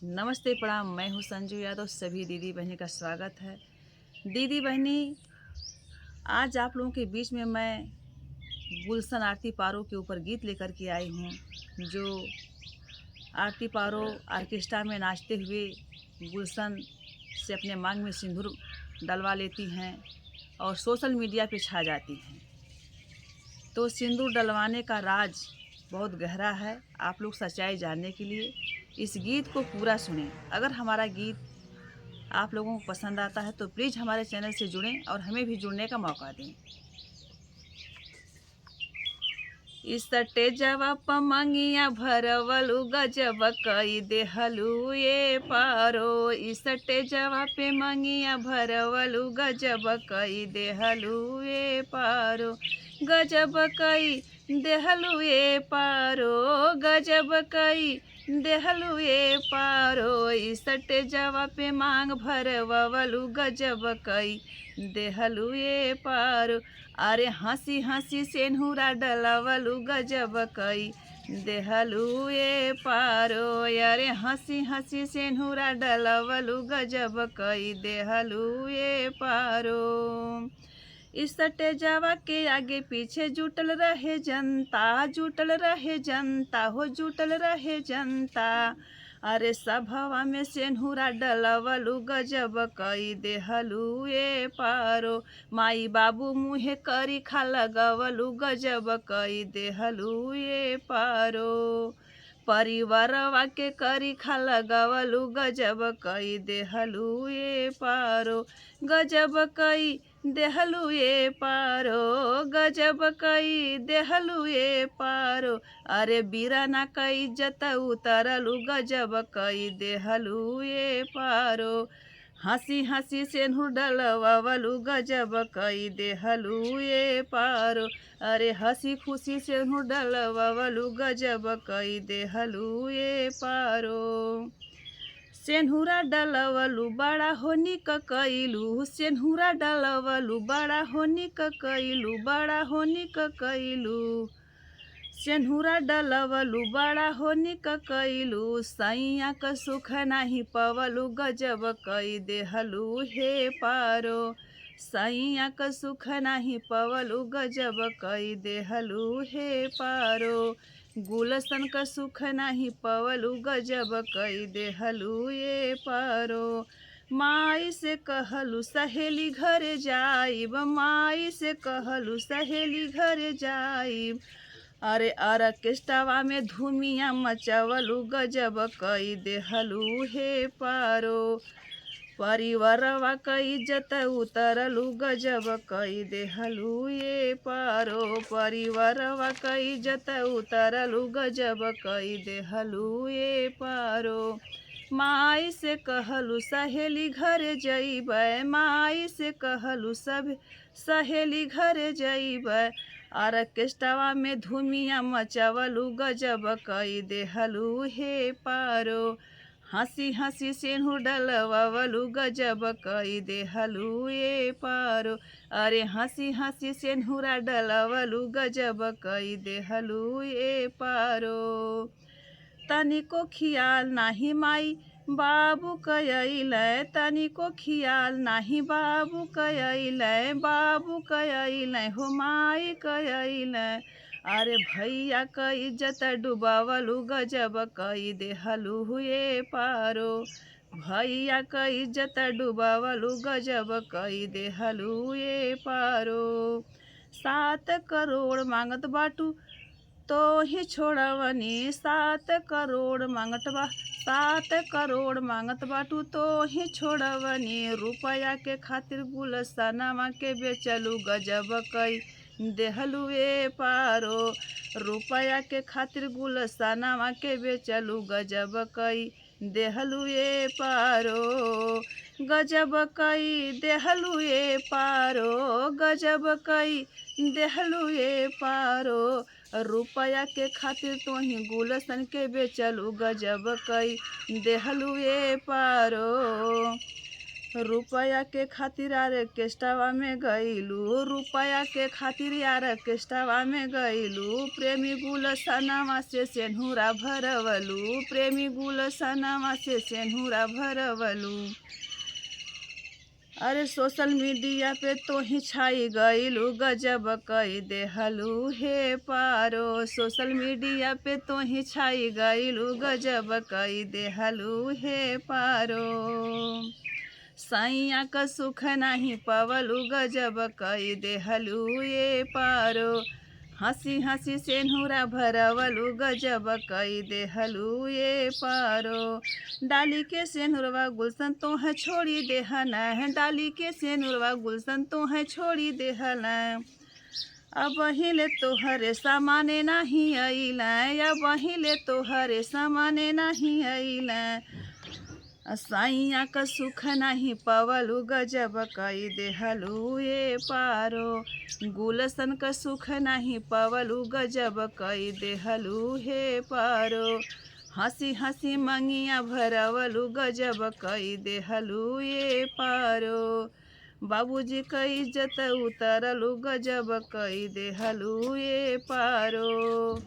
नमस्ते प्रणाम। मैं हूँ संजू यादव। सभी दीदी बहनी का स्वागत है। दीदी बहनी, आज आप लोगों के बीच में मैं गुलशन आरती पारो के ऊपर गीत लेकर के आई हूँ। जो आरती पारो ऑर्केस्ट्रा में नाचते हुए गुलशन से अपने मांग में सिंदूर डलवा लेती हैं और सोशल मीडिया पे छा जाती हैं। तो सिंदूर डलवाने का राज बहुत गहरा है। आप लोग सच्चाई जानने के लिए इस गीत को पूरा सुनें। अगर हमारा गीत आप लोगों को पसंद आता है तो प्लीज़ हमारे चैनल से जुड़ें और हमें भी जुड़ने का मौका दें। इस स्टेजवा प मंगिया भरवलु गजब कई देहलु ये पारो। इस स्टेजवा पे मंगिया भरवलु गजब कई देहलु ये पारो। गजब कई देहलु ये पारो। गजब कई देहलु ये पारो। इस स्टेजवा पे मांग भरवलु गजब कई देहलु ये पारो। अरे हंसी हंसी सेनुरा डलवलु गजब कई देहलु ये पारो। अरे हंसी हंसी सेनुरा डलवलु गजब कई देहलु ये पारो। इस स्टेजवा के आगे पीछे जुटल रहे जनता, जुटल रहे जनता हो, जुटल रहे जनता। अरे सभवा में सेनुरा डलवलु गजब कई देहलु ये पारो। माई बाबू मुहे करी खा लगवलु गजब कई देहलु ये पारो। परिवारवा के करी खा लगवलु गजब कई देहलु ये पारो। गजब कई देहलु ये पारो। गजब कई देहलु ये पारो। अरे बीराना कई इज्जत उतरलु गजब कई देहलु ये पारो। हंसी हंसी सेनुर डलवलु गजब कई देहलु ये पारो। अरे हंसी खुशी सेनुर डलवलु गजब कई देहलु ये पारो। सेनुरा डलवलु बड़ा होनी क कइलू। सेनुरा डलवलु बड़ा होनी क कइलू। बड़ा होनी क कइलू। सेनुरा डलवलु बड़ा होनी क कइलू। सैया क सुख नाही पवलु गजब कई देहलु हे पारो। सैया क सुख नाही पवलु गजब कई देहलु हे पारो। गुलशन क सुख नाही पवलु गजब कई देहलु ये पारो। माई से कहलु सहेली घरे जाइब। माई से कहलु सहेली घरे जाइब। अरे ऑर्केस्ट्रावा में धूमिया मचवलु गजब कई देहलु हे पारो। परिवारवा क इज्जत उतरलु गजब कई देहलु ये पारो। परिवारवा क इज्जत उतरलु गजब कई देहलु ये पारो। माई से कहलु सहेली घरे जइबै। माई से कहलु सब सहेली घरे जइबै। ऑर्केस्ट्रावा में धूमिया मचवलु गजब कई देहलु हे पारो। हंसी हंसी सेनुर डलवलु गजब कई देहलु ये पारो। अरे हंसी हंसी सेनुरा डलवलु गजब कई देहलु ये पारो। तनिको खियाल नाही माई बाबू कयलै। तनिको खियाल नाही बाबू कयलै। बाबू कयलै हो माई कयलै। अरे भैया क इज्जत डुबावलु गजब कई देहलु ये पारो। भैया क इज्जत डुबावलु गजब कई देहलु ये पारो। 7 करोड़ मांगत बाटू तो ही छोड़वनी। 7 करोड़ मांगत बा। 7 करोड़ मांगत बाटू तो ही छोड़वनी। रुपया के खातिर गुलशनवा के बेचलू गजब कई देहलु ये पारो। रुपया के खातिर गुलशनवा के बेचलू गजब कई देहलु ये पारो। गजब कई देहलु ये पारो। गजब कई देहलु ये पारो। रुपया के खातिर तो ही गुलशन के बेचलू गजब कई देहलु ये पारो। रुपया के खातिर यार केस्टावा में गईलू, रुपया के खातिर यार केस्टावा में गईलू, प्रेमी गुलशनवा से सेनुरा भरवलू, प्रेमी गुलशनवा से सेनुरा भरवलू। अरे सोशल मीडिया पे तो ही छाई गईलू, गजब कई देहलू हे पारो, सोशल मीडिया पे तो ही छाई गईलू, गजब कई देहलू हे पारो। सैया का सुख नहीं पवलू, गजब कई देहलू ये पारो, हंसी हंसी सेनुरा भरवलू, गजब कई देहलू ये पारो। डाली के सेनुरवा गुलशन तो है छोड़ी देहना है, डाली के सेनुरवा गुलशन तो है छोड़ी देहना। अब हिले तोहरे सामाने नहीं अइला, अब हिले तोहरे सामाने नहीं अइला। सैया का सुख नहीं पवलू, गजब कई देहलू ये पारो, गुलशन का सुख नहीं पवलू, गजब कई देहलू हे पारो। हंसी हंसी मंगिया भरवलू, गजब कई देहलू ये पारो। बाबूजी का इज्जत उतरलू, गजब कई देहलू ये पारो।